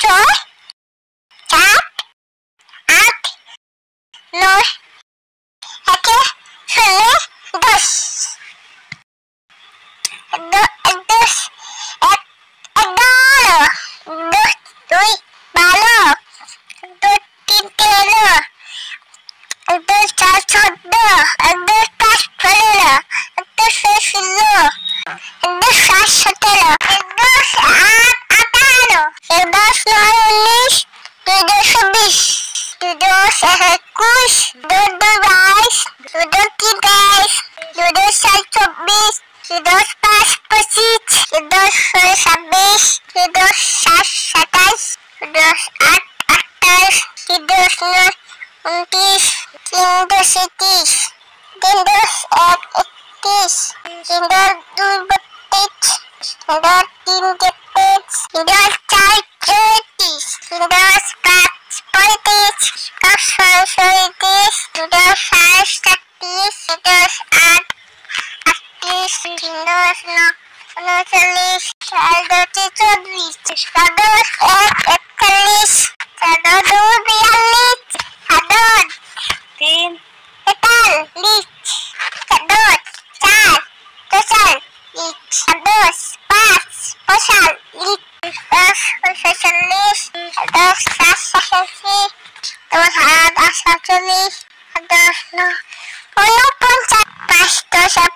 ছয়, সাত, আট, নয়, একে, শূন্য, 10। 10, 11, 10, 2, 12, 2, 3, 13, 2, 4, 14, 2, 5, 15, 2, 6, 16, 2, 7, 17, 2, 8, 18, 10, 9, 19, 10, 20, 10, 21, 10, 22, 10, 23, 10, 24, 10, 5, 25, 10, 6, 26, 10, 7, 27, 10, 8, 28, 10, 9, 29, 10, 30, 10, 1, 31, 10, 2, 32, 10, 3, 33, 10, 4, 34, 10, 5, 35, 10, 6, 37, 10, 5, 36, 10, 8, 38, 10, 9, 39, 40, 40, 10, 1, 41, 10, 2, 42, 10, 3, 43, 10, 4, 46, 10, 5, 46, 10, 46, 10, 7, 46, 10, 8, 48, 10, 9, 50, 5, 10,